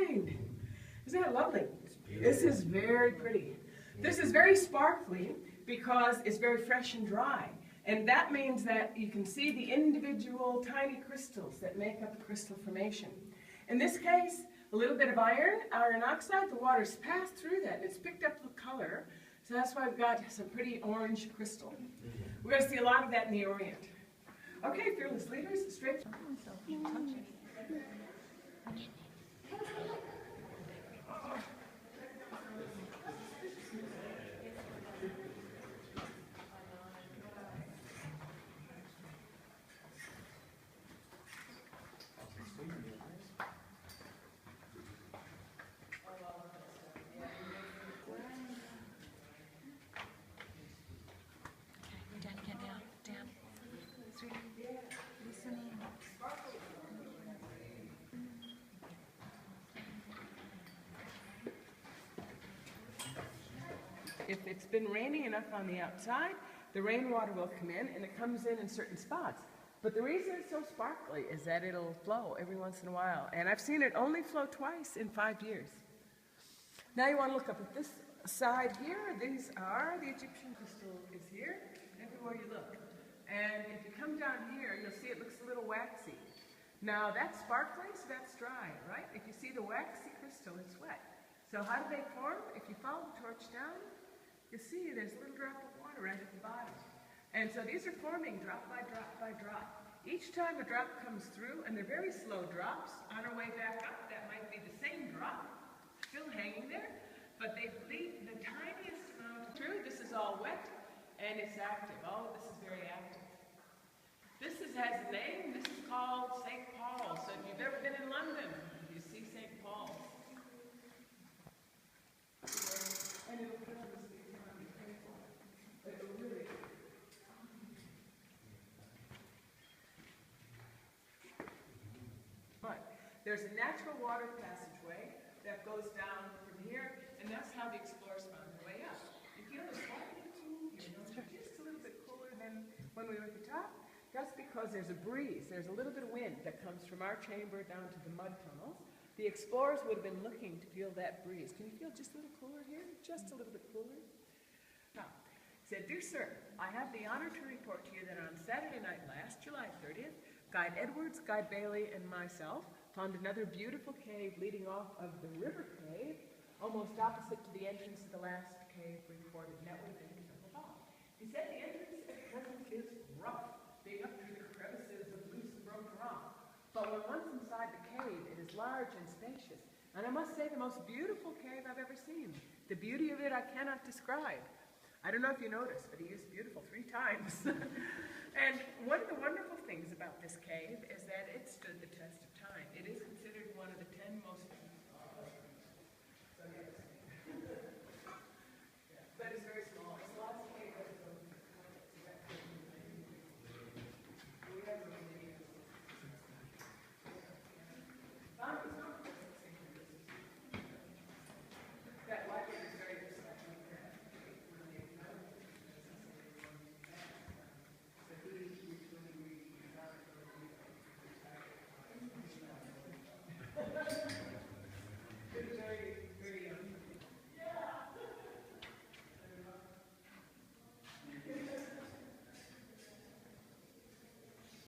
mind. Isn't that lovely? This is very pretty. This is very sparkly because it's very fresh and dry. And that means that you can see the individual tiny crystals that make up the crystal formation. In this case, a little bit of iron oxide, the water's passed through that and it's picked up the color. So that's why we've got some pretty orange crystal. We're going to see a lot of that in the Orient. Okay, fearless leaders, straight. If it's been raining enough on the outside, the rainwater will come in, and it comes in certain spots. But the reason it's so sparkly is that it'll flow every once in a while. And I've seen it only flow twice in 5 years. Now you want to look up at this side here. These are, the Egyptian crystal is here, everywhere you look. And if you come down here, you'll see it looks a little waxy. Now that's sparkly, so that's dry, right? If you see the waxy crystal, it's wet. So how do they form? If you follow the torch down, you see there's a little drop of water right at the bottom. And so these are forming drop by drop by drop. Each time a drop comes through, and they're very slow drops, on our way back up, that might be the same drop, still hanging there, but they leave the tiniest amount through. This is all wet, and it's active. All of this is very active. This has a name. This is called St. Paul. So if you've ever been in London, you see St. Paul. And it'll fill this big time. It'll really. But there's a natural water passageway that goes down from here, and that's how the explorers found their way up. If you notice, why did it cool here? Just a little bit cooler than when we were at the top. That's because there's a breeze. There's a little bit of wind that comes from our chamber down to the mud tunnels. The explorers would have been looking to feel that breeze. Can you feel just a little cooler here? Just a little bit cooler? Now, he said, "Dear sir, I have the honor to report to you that on Saturday night last, July 30th, Guide Edwards, Guide Bailey, and myself found another beautiful cave leading off of the river cave, almost opposite to the entrance of the last cave we reported, and that would have been Temple Hall. He said the entrance at present is rough, being up through the crevices of loose and broken rock. But when once inside the cave, it is large and spacious, and I must say the most beautiful cave I've ever seen. The beauty of it I cannot describe. I don't know if you noticed, but he used beautiful 3 times. And one of the wonderful things about this cave is that it stood the test of